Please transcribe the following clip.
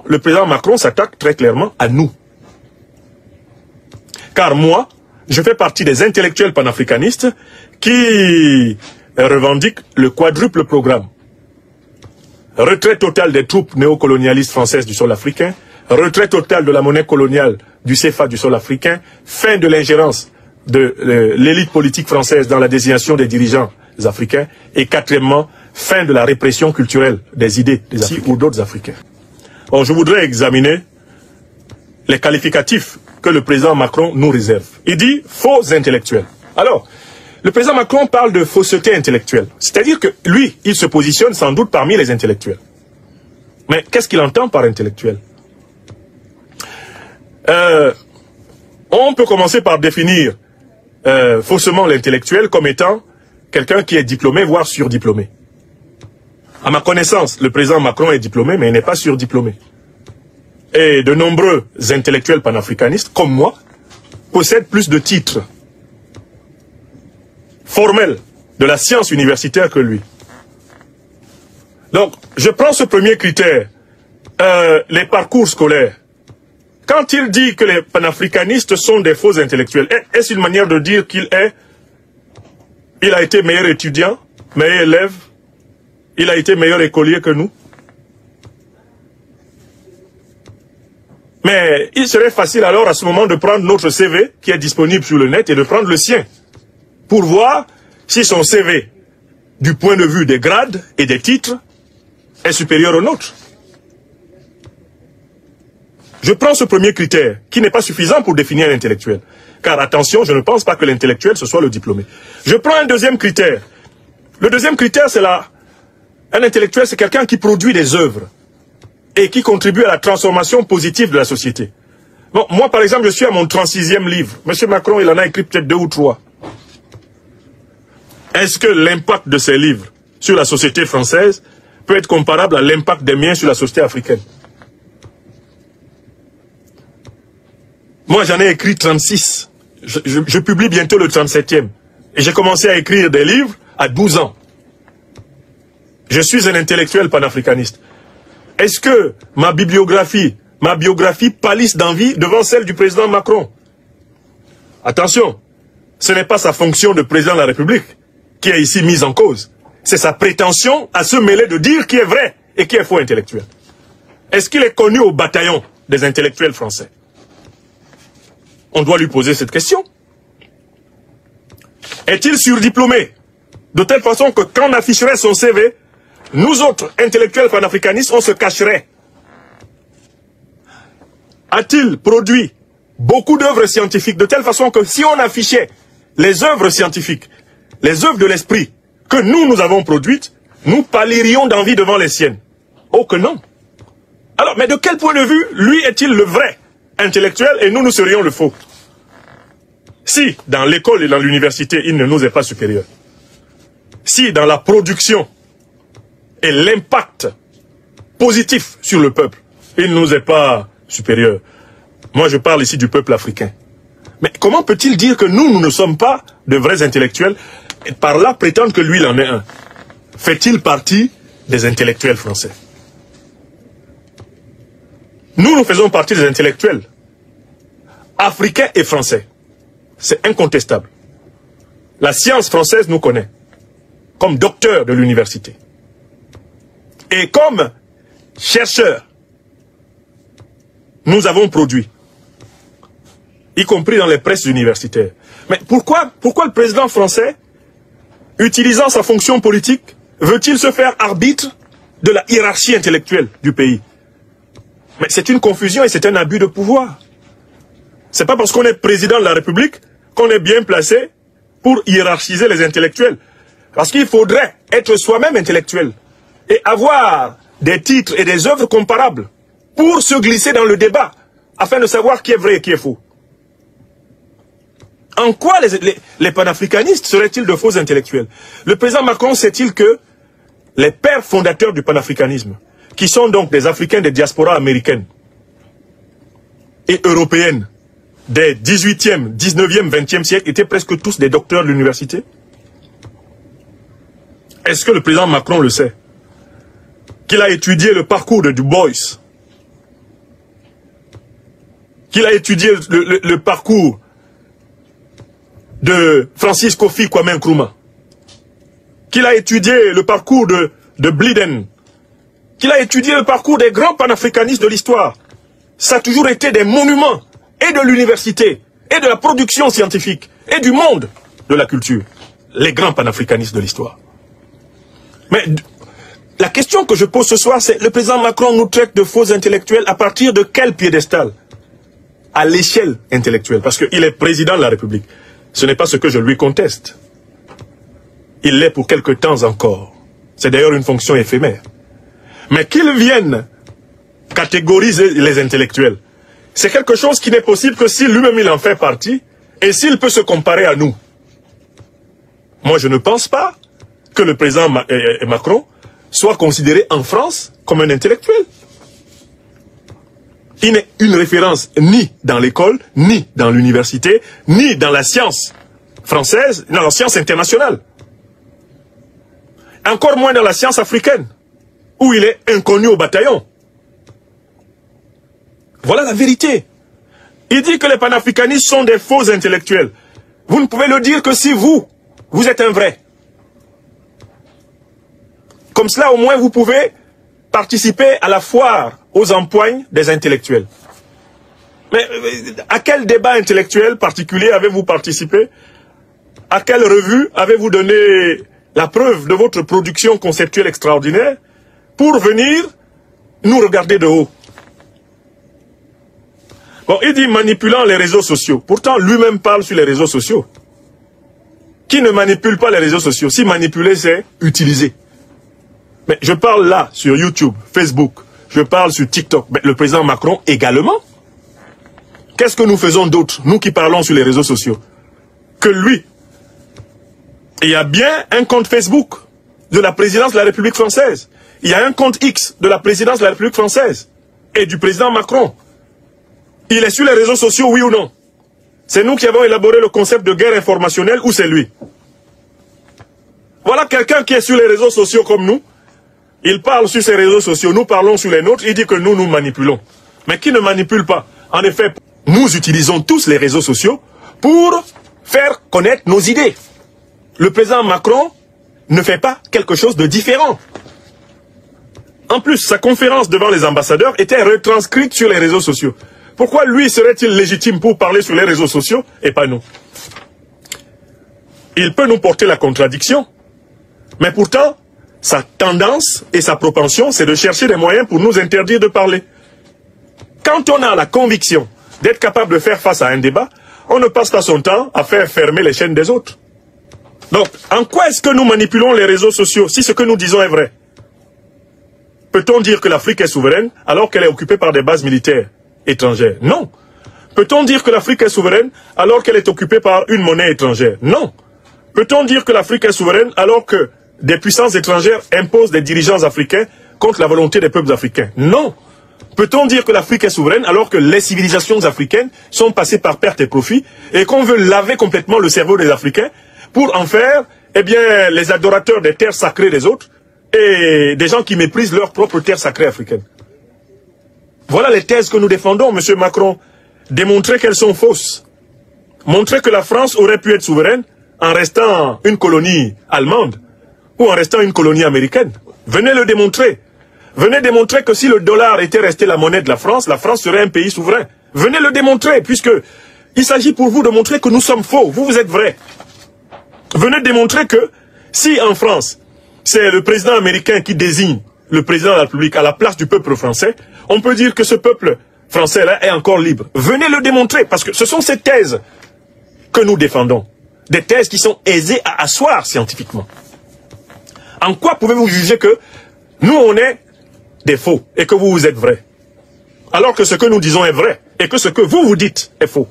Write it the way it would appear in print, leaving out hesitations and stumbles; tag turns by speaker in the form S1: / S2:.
S1: le président Macron s'attaque très clairement à nous. Car moi, je fais partie des intellectuels panafricanistes qui revendiquent le quadruple programme. Retrait total des troupes néocolonialistes françaises du sol africain, retrait total de la monnaie coloniale du CFA du sol africain, fin de l'ingérence de l'élite politique française dans la désignation des dirigeants africains, et quatrièmement, fin de la répression culturelle des idées des Africains ou d'autres Africains. Bon, je voudrais examiner les qualificatifs que le président Macron nous réserve. Il dit faux intellectuels. Alors, le président Macron parle de fausseté intellectuelle. C'est-à-dire que lui, il se positionne sans doute parmi les intellectuels. Mais qu'est-ce qu'il entend par intellectuel? On peut commencer par définir faussement l'intellectuel comme étant quelqu'un qui est diplômé, voire surdiplômé. À ma connaissance, le président Macron est diplômé, mais il n'est pas surdiplômé. Et de nombreux intellectuels panafricanistes, comme moi, possèdent plus de titres formels de la science universitaire que lui. Donc, je prends ce premier critère, les parcours scolaires. Quand il dit que les panafricanistes sont des faux intellectuels, est-ce une manière de dire qu'il a été meilleur étudiant, meilleur élève, il a été meilleur écolier que nous? Mais il serait facile alors à ce moment de prendre notre CV qui est disponible sur le net et de prendre le sien pour voir si son CV, du point de vue des grades et des titres, est supérieur au nôtre. Je prends ce premier critère qui n'est pas suffisant pour définir l'intellectuel. Car attention, je ne pense pas que l'intellectuel ce soit le diplômé. Je prends un deuxième critère. Le deuxième critère, c'est un intellectuel, c'est quelqu'un qui produit des œuvres et qui contribue à la transformation positive de la société. Bon, moi, par exemple, je suis à mon 36e livre. Monsieur Macron, il en a écrit peut-être 2 ou 3. Est-ce que l'impact de ces livres sur la société française peut être comparable à l'impact des miens sur la société africaine? Moi, j'en ai écrit 36. Je publie bientôt le 37e. Et j'ai commencé à écrire des livres à 12 ans. Je suis un intellectuel panafricaniste. Est-ce que ma biographie pâlisse d'envie devant celle du président Macron? Attention, ce n'est pas sa fonction de président de la République qui est ici mise en cause. C'est sa prétention à se mêler de dire qui est vrai et qui est faux intellectuel. Est-ce qu'il est connu au bataillon des intellectuels français? On doit lui poser cette question. Est-il surdiplômé? De telle façon que quand on afficherait son CV, nous autres intellectuels panafricanistes, on se cacherait. A-t-il produit beaucoup d'œuvres scientifiques de telle façon que si on affichait les œuvres scientifiques, les œuvres de l'esprit que nous avons produites, nous pâlirions d'envie devant les siennes? Oh que non. Alors, mais de quel point de vue, lui est-il le vrai intellectuel et nous serions le faux? Si, dans l'école et dans l'université, il ne nous est pas supérieur. Si, dans la production et l'impact positif sur le peuple, il ne nous est pas supérieur. Moi, je parle ici du peuple africain. Mais comment peut-il dire que nous ne sommes pas de vrais intellectuels et par là prétendre que lui, il en est un? Fait-il partie des intellectuels français? Nous faisons partie des intellectuels africains et français. C'est incontestable. La science française nous connaît comme docteur de l'université. Et comme chercheurs, nous avons produit, y compris dans les presses universitaires. Mais pourquoi le président français, utilisant sa fonction politique, veut-il se faire arbitre de la hiérarchie intellectuelle du pays? Mais c'est une confusion et c'est un abus de pouvoir. C'est pas parce qu'on est président de la République qu'on est bien placé pour hiérarchiser les intellectuels. Parce qu'il faudrait être soi-même intellectuel et avoir des titres et des œuvres comparables pour se glisser dans le débat afin de savoir qui est vrai et qui est faux. En quoi les panafricanistes seraient-ils de faux intellectuels? Le président Macron sait-il que les pères fondateurs du panafricanisme, qui sont donc des Africains des diasporas américaines et européennes, des 18e, 19e, 20e siècle, étaient presque tous des docteurs de l'université? Est-ce que le président Macron le sait? Qu'il a étudié le parcours de Du Bois qu'il a étudié le parcours de Francis Kofi Kwame Nkrumah, qu'il a étudié le parcours de Bliden, qu'il a étudié le parcours des grands panafricanistes de l'histoire. Ça a toujours été des monuments, et de l'université, et de la production scientifique, et du monde de la culture. Les grands panafricanistes de l'histoire. Mais la question que je pose ce soir, c'est le président Macron nous traite de faux intellectuels à partir de quel piédestal? À l'échelle intellectuelle, parce qu'il est président de la République. Ce n'est pas ce que je lui conteste. Il l'est pour quelque temps encore. C'est d'ailleurs une fonction éphémère. Mais qu'il vienne catégoriser les intellectuels, c'est quelque chose qui n'est possible que si lui-même il en fait partie, et s'il peut se comparer à nous. Moi, je ne pense pas que le président Macron soit considéré en France comme un intellectuel. Il n'est une référence ni dans l'école, ni dans l'université, ni dans la science française, dans la science internationale. Encore moins dans la science africaine, où il est inconnu au bataillon. Voilà la vérité. Il dit que les panafricanistes sont des faux intellectuels. Vous ne pouvez le dire que si vous êtes un vrai. Comme cela, au moins, vous pouvez participer à la foire aux empoignes des intellectuels. Mais à quel débat intellectuel particulier avez-vous participé? À quelle revue avez-vous donné la preuve de votre production conceptuelle extraordinaire pour venir nous regarder de haut? Bon, il dit manipulant les réseaux sociaux. Pourtant, lui-même parle sur les réseaux sociaux. Qui ne manipule pas les réseaux sociaux? Si manipuler, c'est utiliser. Mais je parle là, sur YouTube, Facebook, je parle sur TikTok. Mais le président Macron également. Qu'est-ce que nous faisons d'autre, nous qui parlons sur les réseaux sociaux? Que lui. Il y a bien un compte Facebook de la présidence de la République française. Il y a un compte X de la présidence de la République française. Et du président Macron. Il est sur les réseaux sociaux, oui ou non? C'est nous qui avons élaboré le concept de guerre informationnelle ou c'est lui? Voilà quelqu'un qui est sur les réseaux sociaux comme nous. Il parle sur ses réseaux sociaux, nous parlons sur les nôtres, il dit que nous manipulons. Mais qui ne manipule pas? En effet, nous utilisons tous les réseaux sociaux pour faire connaître nos idées. Le président Macron ne fait pas quelque chose de différent. En plus, sa conférence devant les ambassadeurs était retranscrite sur les réseaux sociaux. Pourquoi lui serait-il légitime pour parler sur les réseaux sociaux et pas nous? Il peut nous porter la contradiction, mais pourtant, sa tendance et sa propension, c'est de chercher des moyens pour nous interdire de parler. Quand on a la conviction d'être capable de faire face à un débat, on ne passe pas son temps à faire fermer les chaînes des autres. Donc, en quoi est-ce que nous manipulons les réseaux sociaux si ce que nous disons est vrai? Peut-on dire que l'Afrique est souveraine alors qu'elle est occupée par des bases militaires étrangères? Non. Peut-on dire que l'Afrique est souveraine alors qu'elle est occupée par une monnaie étrangère? Non. Peut-on dire que l'Afrique est souveraine alors que des puissances étrangères imposent des dirigeants africains contre la volonté des peuples africains? Non. Peut-on dire que l'Afrique est souveraine alors que les civilisations africaines sont passées par perte et profit et qu'on veut laver complètement le cerveau des Africains pour en faire, eh bien, les adorateurs des terres sacrées des autres et des gens qui méprisent leur propre terre sacrée africaine? Voilà les thèses que nous défendons, M. Macron. Démontrer qu'elles sont fausses. Montrer que la France aurait pu être souveraine en restant une colonie allemande ou en restant une colonie américaine. Venez le démontrer. Venez démontrer que si le dollar était resté la monnaie de la France serait un pays souverain. Venez le démontrer, puisque il s'agit pour vous de montrer que nous sommes faux. Vous êtes vrais. Venez démontrer que si en France, c'est le président américain qui désigne le président de la République à la place du peuple français, on peut dire que ce peuple français-là est encore libre. Venez le démontrer, parce que ce sont ces thèses que nous défendons. Des thèses qui sont aisées à asseoir scientifiquement. En quoi pouvez-vous juger que nous, on est des faux et que vous êtes vrais? Alors que ce que nous disons est vrai et que ce que vous dites est faux.